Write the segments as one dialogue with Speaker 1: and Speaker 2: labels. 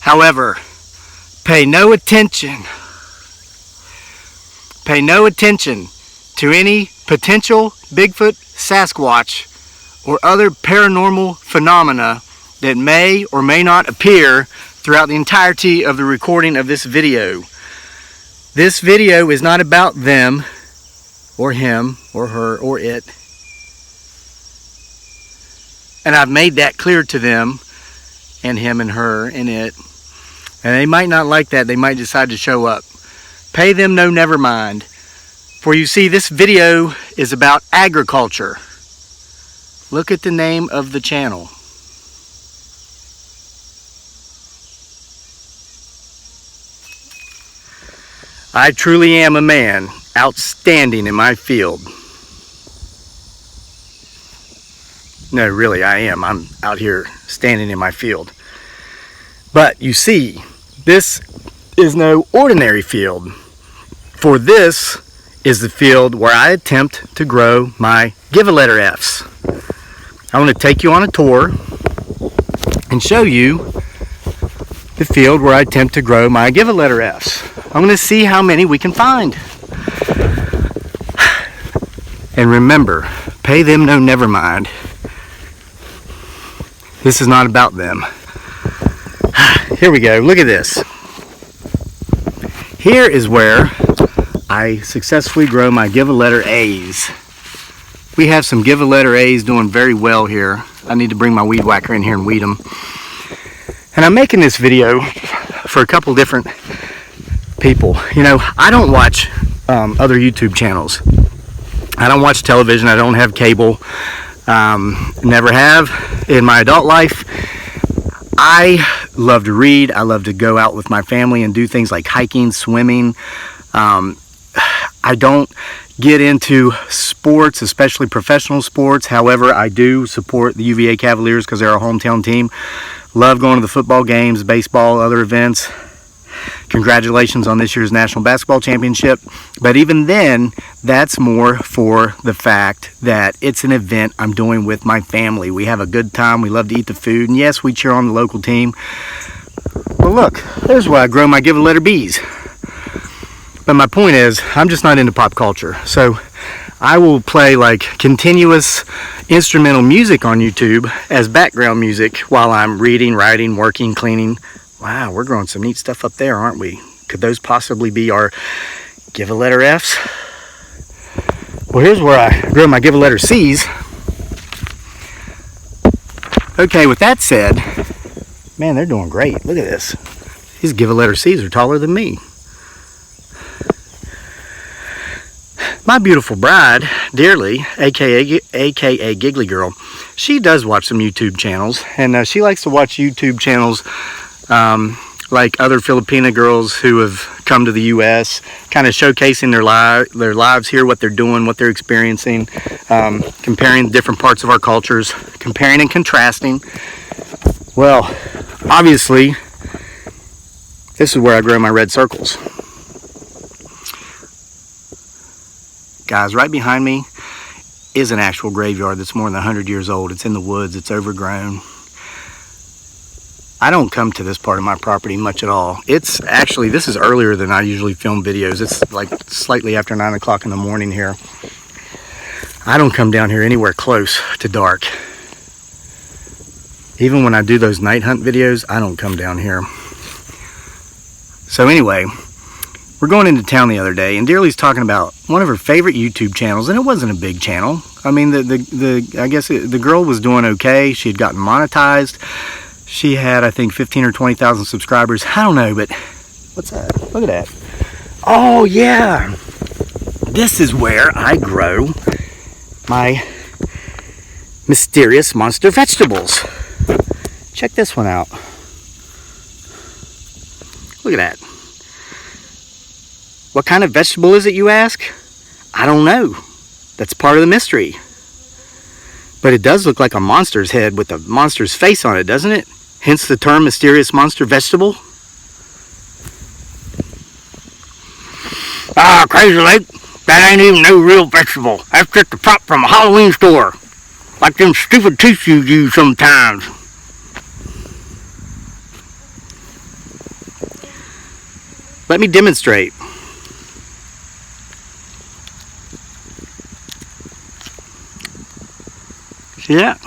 Speaker 1: However, pay no attention to any potential Bigfoot, Sasquatch, or other paranormal phenomena that may or may not appear throughout the entirety of the recording of this video. This video is not about them, or him, or her, or it. And I've made that clear to them, and him, and her, and it. And they might not like that. They might decide to show up. Pay them no never mind. For you see, this video is about agriculture. Look at the name of the channel. I truly am a man outstanding in my field. No, really, I am. I'm out here standing in my field. But you see, this is no ordinary field. For this is the field where I attempt to grow my Give-A-Letter Fs. I want to take you on a tour and show you the field where I attempt to grow my Give-A-Letter Fs. I'm going to see how many we can find. And remember, pay them no never mind. This is not about them. Here we go. Look at this. Here is where I successfully grow my Give-A-Letter A's. We have some Give-A-Letter A's doing very well here. I need to bring my weed whacker in here and weed them. And I'm making this video for a couple different people. You know, I don't watch other YouTube channels. I don't watch television. I don't have cable. Never have in my adult life. I love to read. I love to go out with my family and do things like hiking, swimming. I don't get into sports, especially professional sports. However, I do support the UVA Cavaliers because they're our hometown team. Love going to the football games, baseball, other events. Congratulations on this year's National Basketball Championship. But even then, that's more for the fact that it's an event I'm doing with my family. We have a good time. We love to eat the food. And yes, we cheer on the local team. Well, look, there's where I grow my Give-A-Letter B's. But my point is, I'm just not into pop culture. So I will play like continuous instrumental music on YouTube as background music while I'm reading, writing, working, cleaning. Wow, we're growing some neat stuff up there, aren't we? Could those possibly be our Give-A-Letter Fs? Well, here's where I grow my Give-A-Letter C's. Okay, with that said, man, they're doing great. Look at this. These Give-A-Letter C's are taller than me. My beautiful bride, Dearly, aka Giggly Girl, she does watch some YouTube channels, and she likes to watch YouTube channels like other Filipina girls who have come to the U.S., kind of showcasing their lives here, what they're doing, what they're experiencing, comparing different parts of our cultures, comparing and contrasting. Well, obviously, this is where I grow my red circles. Guys, right behind me is an actual graveyard that's more than 100 years old. It's in the woods. It's overgrown. I don't come to this part of my property much at all. It's actually, this is earlier than I usually film videos. It's like slightly after 9 o'clock in the morning here. I don't come down here anywhere close to dark. Even when I do those night hunt videos, I don't come down here. So anyway, we're going into town the other day, and Dearly's talking about one of her favorite YouTube channels, and it wasn't a big channel. I mean, I guess the girl was doing okay. She had gotten monetized. She had, I think, 15 or 20,000 subscribers. I don't know, but what's that? Look at that. Oh, yeah. This is where I grow my mysterious monster vegetables. Check this one out. Look at that. What kind of vegetable is it, you ask? I don't know. That's part of the mystery. But it does look like a monster's head with a monster's face on it, doesn't it? Hence the term mysterious monster vegetable. Ah, Crazy Lake, that ain't even no real vegetable. That's just a prop from a Halloween store. Like them stupid teeth you use sometimes. Let me demonstrate. See that?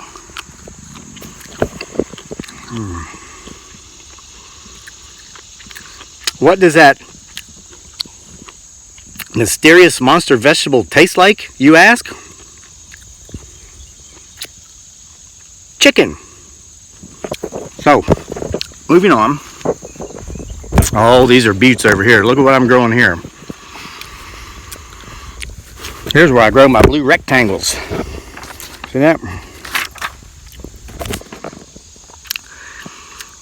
Speaker 1: What does that mysterious monster vegetable taste like, you ask? Chicken. So, moving on. Oh, these are beets over here. Look at what I'm growing here. Here's where I grow my blue rectangles. See that?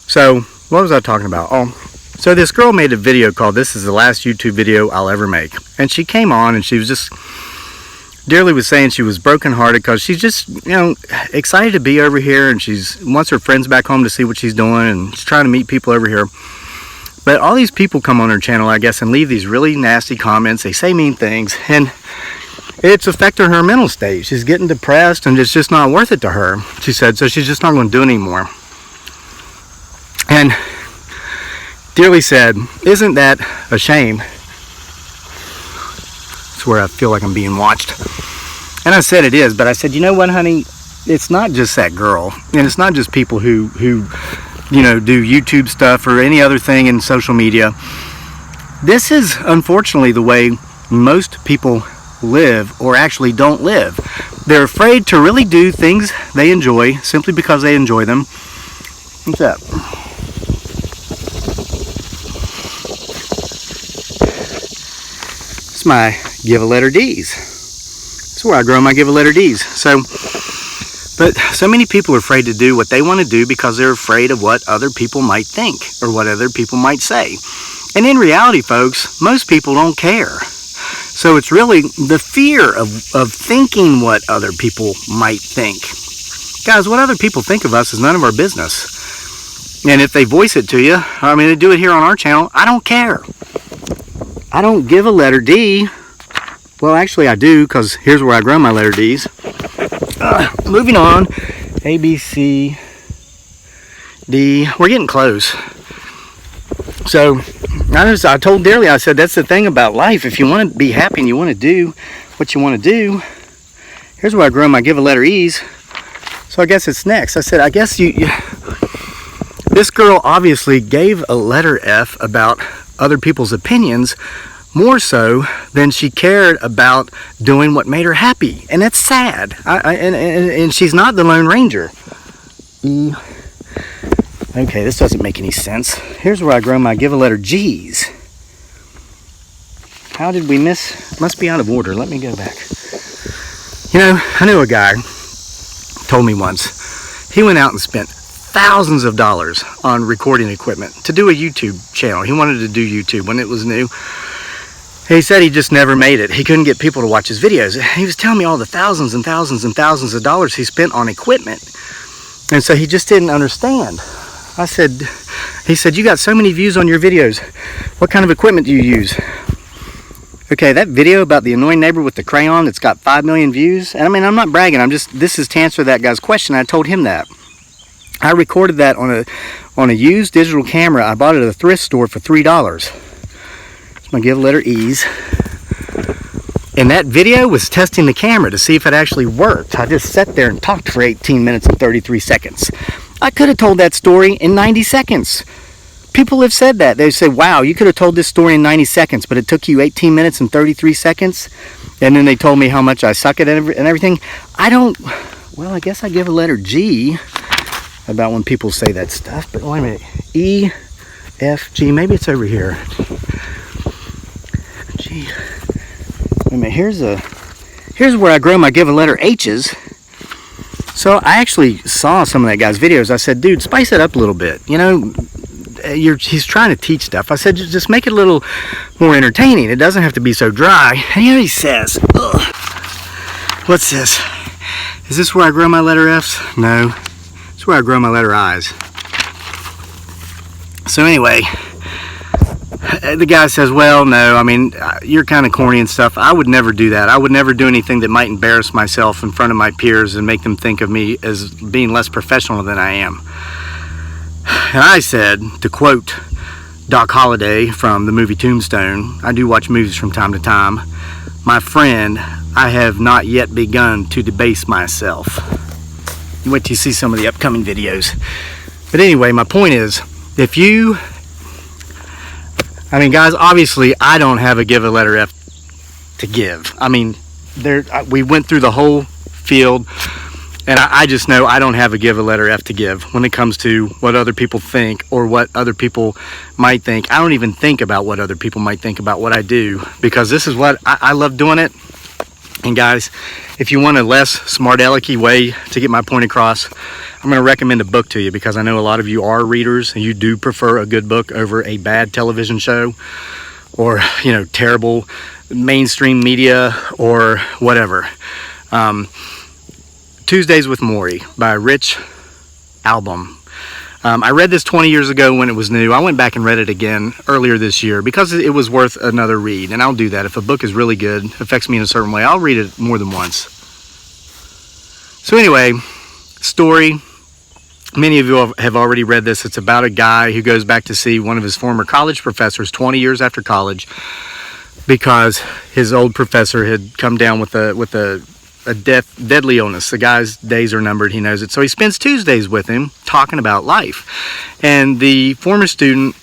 Speaker 1: So, what was I talking about? Oh, so this girl made a video called "This is the last YouTube video I'll ever make." And she came on and she was just, Dearly was saying she was brokenhearted because she's just, excited to be over here, and she's wants her friends back home to see what she's doing, and she's trying to meet people over here. But all these people come on her channel, I guess, and leave these really nasty comments. They say mean things, and it's affecting her mental state. She's getting depressed, and it's just not worth it to her, she said, so she's just not going to do it anymore. And Dearly said, isn't that a shame? That's where I feel like I'm being watched. And I said it is, but I said, you know what, honey? It's not just that girl, and it's not just people who do YouTube stuff or any other thing in social media. This is unfortunately the way most people live, or actually don't live. They're afraid to really do things they enjoy simply because they enjoy them. What's that? It's my Give a Letter D's. That's where I grow my Give a Letter D's. But so many people are afraid to do what they want to do because they're afraid of what other people might think or what other people might say. And in reality, folks, most people don't care. So it's really the fear of thinking what other people might think. Guys, what other people think of us is none of our business. And if they voice it to you, they do it here on our channel, I don't care. I don't give a letter D. Well, actually I do, because here's where I grow my letter D's. Moving on. A, B, C, D. We're getting close. So, I told Dearly, I said, that's the thing about life. If you want to be happy and you want to do what you want to do, here's where I grow my Give a Letter E's. So I guess it's next. I said, I guess this girl obviously gave a letter F about other people's opinions more so than she cared about doing what made her happy. And that's sad. And she's not the Lone Ranger. E. Okay, this doesn't make any sense. Here's where I grow my Give a Letter G's. How did we miss? Must be out of order. Let me go back. I knew a guy told me once he went out and spent thousands of dollars on recording equipment to do a YouTube channel. He wanted to do YouTube when it was new. He said he just never made it. He couldn't get people to watch his videos. He was telling me all the thousands and thousands and thousands of dollars he spent on equipment. And so he just didn't understand. He said, you got so many views on your videos. What kind of equipment do you use? Okay, that video about the annoying neighbor with the crayon that's got 5 million views. And I'm not bragging. This is to answer that guy's question. I told him that. I recorded that on a used digital camera. I bought it at a thrift store for $3. It's my Give a Letter E's. And that video was testing the camera to see if it actually worked. I just sat there and talked for 18 minutes and 33 seconds. I could have told that story in 90 seconds. People have said that. They say, wow, you could have told this story in 90 seconds, but it took you 18 minutes and 33 seconds. And then they told me how much I suck at it and everything. I guess I give a letter G about when people say that stuff. But wait a minute. E, F, G. Maybe it's over here. G. Wait a minute. Here's where I grow my Give a Letter H's. So I actually saw some of that guy's videos. I said, dude, spice it up a little bit. He's trying to teach stuff. I said, just make it a little more entertaining. It doesn't have to be so dry. And he says, ugh. What's this? Is this where I grow my letter F's? No. It's where I grow my letter I's. So anyway, the guy says, well, no, you're kind of corny and stuff. I would never do that. I would never do anything that might embarrass myself in front of my peers and make them think of me as being less professional than I am. And I said, to quote Doc Holliday from the movie Tombstone. I do watch movies from time to time. My friend, I have not yet begun to debase myself. You wait till you see some of the upcoming videos. But anyway, my point is, guys, obviously I don't have a give a letter F to give. We went through the whole field, and I just know I don't have a give a letter F to give when it comes to what other people think or what other people might think. I don't even think about what other people might think about what I do, because this is what I love doing it. And guys, if you want a less smart alecky way to get my point across, I'm going to recommend a book to you, because I know a lot of you are readers and you do prefer a good book over a bad television show or, terrible mainstream media or whatever. Tuesdays with Morrie by Rich Albom. I read this 20 years ago when it was new. I went back and read it again earlier this year because it was worth another read, and I'll do that. If a book is really good, affects me in a certain way, I'll read it more than once. So anyway, story. Many of you have already read this. It's about a guy who goes back to see one of his former college professors 20 years after college, because his old professor had come down with a deadly illness. The guy's days are numbered, he knows it. So he spends Tuesdays with him talking about life. And the former student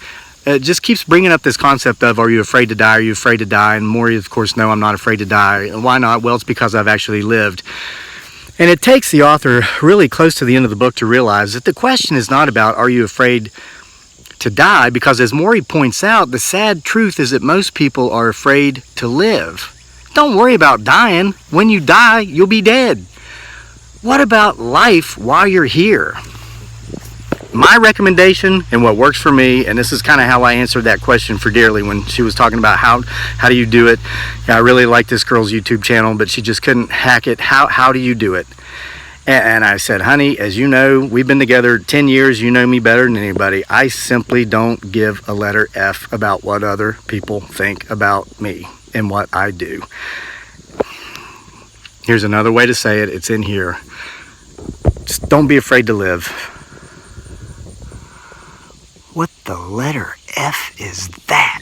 Speaker 1: just keeps bringing up this concept of, are you afraid to die? Are you afraid to die? And Morrie, of course, no, I'm not afraid to die. And why not? Well, it's because I've actually lived. And it takes the author really close to the end of the book to realize that the question is not about, are you afraid to die? Because as Morrie points out, the sad truth is that most people are afraid to live. Don't worry about dying. When you die, you'll be dead. What about life while you're here? My recommendation and what works for me, and this is kind of how I answered that question for Dearly when she was talking about how do you do it. I really like this girl's YouTube channel, but she just couldn't hack it. How do you do it? And I said, honey, as you know, we've been together 10 years. You know me better than anybody. I simply don't give a letter F about what other people think about me and what I do. Here's another way to say it. It's in here. Just don't be afraid to live. What the letter F is that?